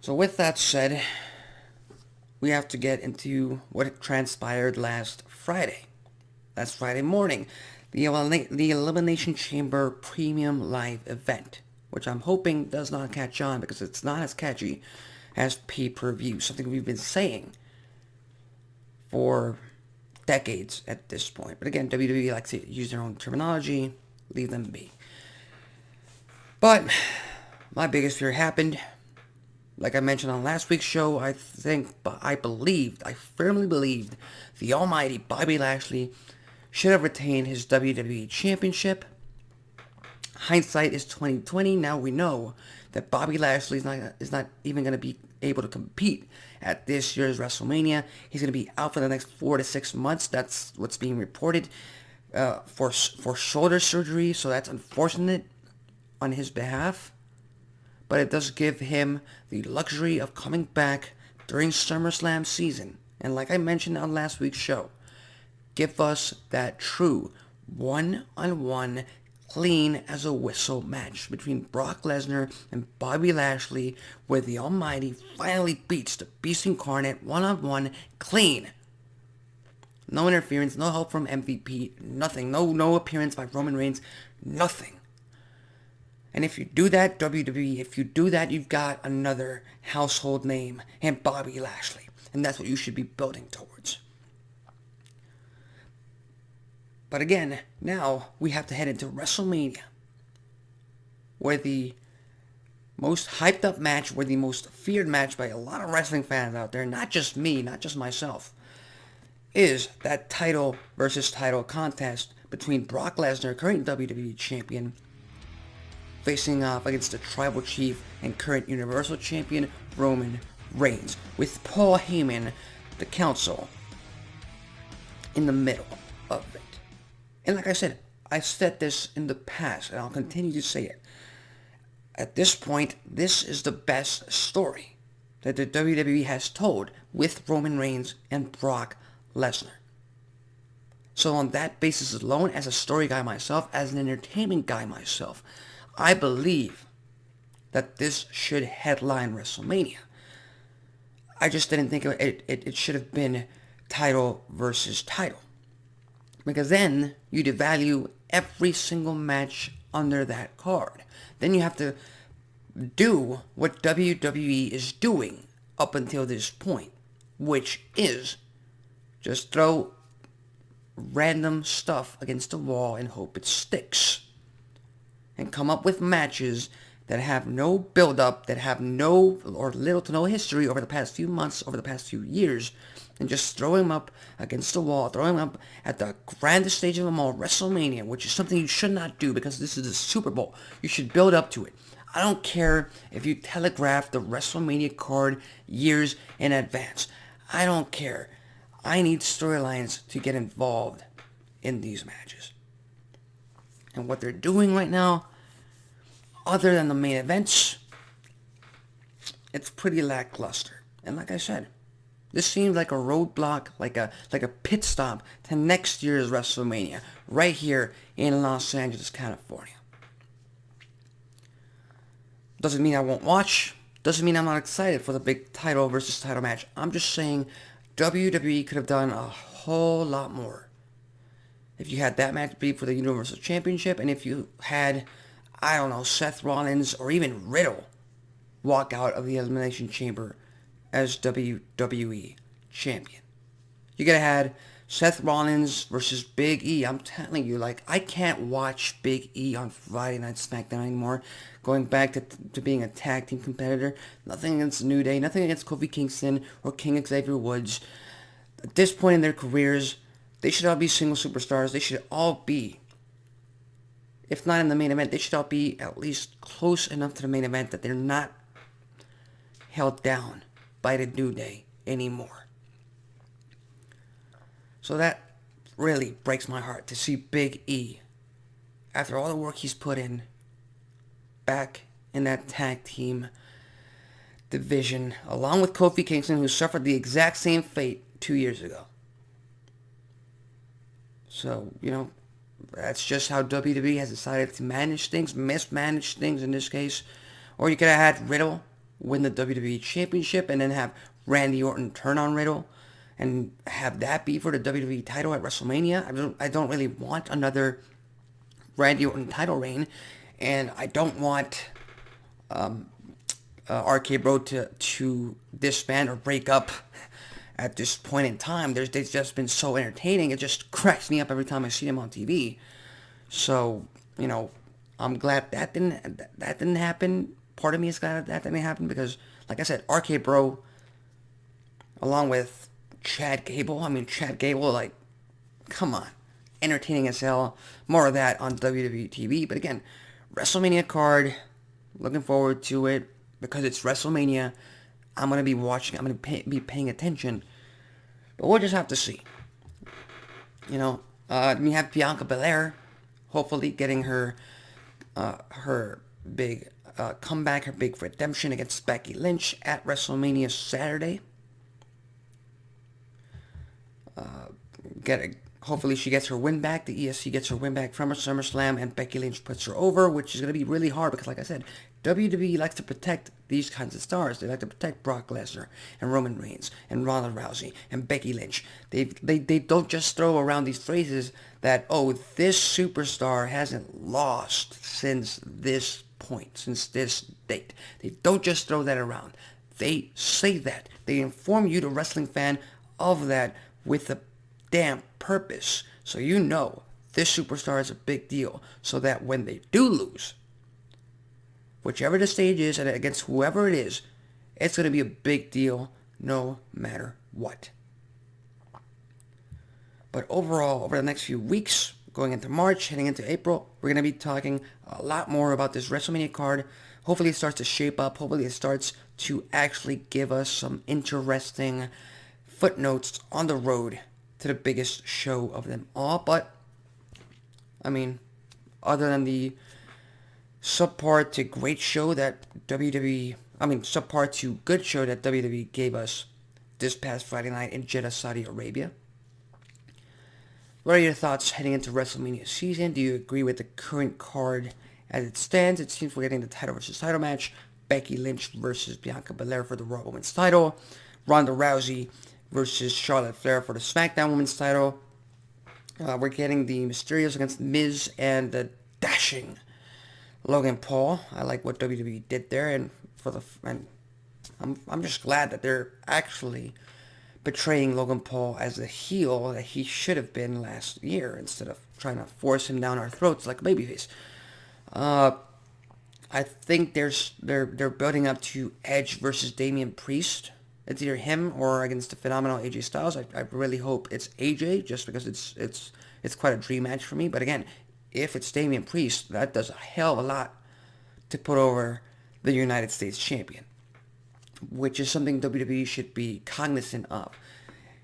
So with that said, we have to get into what transpired last Friday. Last Friday morning, the Elimination Chamber Premium Live event, which I'm hoping does not catch on because it's not as catchy as pay-per-view, something we've been saying for decades at this point. But again, WWE likes to use their own terminology, leave them be. But my biggest fear happened. Like I mentioned on last week's show, I firmly believed the almighty Bobby Lashley should have retained his WWE Championship. Hindsight is 2020. Now we know that Bobby Lashley is not even going to be able to compete at this year's WrestleMania. He's going to be out for the next 4 to 6 months. That's what's being reported for shoulder surgery. So that's unfortunate on his behalf. But it does give him the luxury of coming back during SummerSlam season. And like I mentioned on last week's show, give us that true one-on-one, clean as a whistle match between Brock Lesnar and Bobby Lashley, where the Almighty finally beats the Beast Incarnate one-on-one, clean. No interference, no help from MVP, nothing, no appearance by Roman Reigns, nothing. And if you do that, WWE, if you do that, you've got another household name in Bobby Lashley. And that's what you should be building towards. But again, now we have to head into WrestleMania, where the most hyped up match, where the most feared match by a lot of wrestling fans out there, not just me, not just myself, is that title versus title contest between Brock Lesnar, current WWE Champion, facing off against the Tribal Chief and current Universal Champion, Roman Reigns, with Paul Heyman, the council, in the middle of it. And like I said, I've said this in the past, and I'll continue to say it. At this point, this is the best story that the WWE has told with Roman Reigns and Brock Lesnar. So on that basis alone, as a story guy myself, as an entertainment guy myself, I believe that this should headline WrestleMania. I just didn't think it should have been title versus title. Because then you devalue every single match under that card. Then you have to do what WWE is doing up until this point, which is just throw random stuff against the wall and hope it sticks. And come up with matches that have no build-up, that have no or little to no history over the past few months, over the past few years, and just throw him up against the wall, throw him up at the grandest stage of them all, WrestleMania, which is something you should not do because this is the Super Bowl. You should build up to it. I don't care if you telegraph the WrestleMania card years in advance. I don't care. I need storylines to get involved in these matches. And what they're doing right now, other than the main events, it's pretty lackluster. And like I said, this seems like a roadblock, like a pit stop to next year's WrestleMania, right here in Los Angeles, California. Doesn't mean I won't watch. Doesn't mean I'm not excited for the big title versus title match. I'm just saying WWE could have done a whole lot more. If you had that match be for the Universal Championship, and if you had, I don't know, Seth Rollins or even Riddle walk out of the Elimination Chamber as WWE Champion. You could have had Seth Rollins versus Big E. I'm telling you, like, I can't watch Big E on Friday Night SmackDown anymore. Going back to being a tag team competitor. Nothing against New Day, nothing against Kofi Kingston or King Xavier Woods. At this point in their careers, they should all be single superstars. They should all be, if not in the main event, they should all be at least close enough to the main event that they're not held down by the New Day anymore. So that really breaks my heart to see Big E, after all the work he's put in, back in that tag team division, along with Kofi Kingston, who suffered the exact same fate 2 years ago. So, that's just how WWE has decided to manage things, mismanage things in this case. Or you could have had Riddle win the WWE Championship, and then have Randy Orton turn on Riddle and have that be for the WWE title at WrestleMania. I don't really want another Randy Orton title reign, and I don't want RK-Bro to disband or break up at this point in time. They've just been so entertaining. It just cracks me up every time I see them on TV. So, I'm glad that didn't happen. Part of me is glad that didn't happen because, like I said, RK-Bro, along with Chad Gable, like, come on. Entertaining as hell. More of that on WWE TV. But again, WrestleMania card, looking forward to it because it's WrestleMania. I'm going to be watching. I'm going to be paying attention. But we'll just have to see. We have Bianca Belair, hopefully getting her big comeback, her big redemption against Becky Lynch at WrestleMania Saturday. Hopefully she gets her win back. The ESC gets her win back from her SummerSlam, and Becky Lynch puts her over, which is going to be really hard because, like I said, WWE likes to protect these kinds of stars. They like to protect Brock Lesnar and Roman Reigns and Ronda Rousey and Becky Lynch. They don't just throw around these phrases that, oh, this superstar hasn't lost since this point, since this date. They don't just throw that around. They say that. They inform you, the wrestling fan, of that with a damn purpose. So you know this superstar is a big deal. So that when they do lose, whichever the stage is and against whoever it is, it's going to be a big deal no matter what. But overall, over the next few weeks, going into March, heading into April, we're going to be talking a lot more about this WrestleMania card. Hopefully it starts to shape up. Hopefully it starts to actually give us some interesting footnotes on the road to the biggest show of them all. But, other than the subpar to great show that subpar to good show that WWE gave us this past Friday night in Jeddah, Saudi Arabia. What are your thoughts heading into WrestleMania season? Do you agree with the current card as it stands? It seems we're getting the title versus title match. Becky Lynch versus Bianca Belair for the Raw Women's title. Ronda Rousey versus Charlotte Flair for the SmackDown Women's title. We're getting the Mysterios against Miz and the dashing Logan Paul. I like what WWE did there, and I'm just glad that they're actually portraying Logan Paul as the heel that he should have been last year instead of trying to force him down our throats like a babyface. I think they're building up to Edge versus Damian Priest. It's either him or against the phenomenal AJ Styles. I really hope it's AJ, just because it's quite a dream match for me. But again, if it's Damian Priest, that does a hell of a lot to put over the United States champion, which is something WWE should be cognizant of.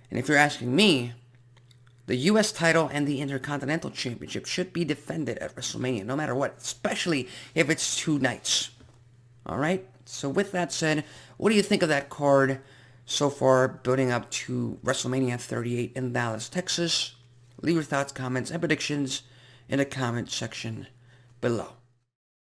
And if you're asking me, the U.S. title and the Intercontinental Championship should be defended at WrestleMania, no matter what, especially if it's 2 nights. All right? So with that said, what do you think of that card so far building up to WrestleMania 38 in Dallas, Texas? Leave your thoughts, comments, and predictions in the comment section below.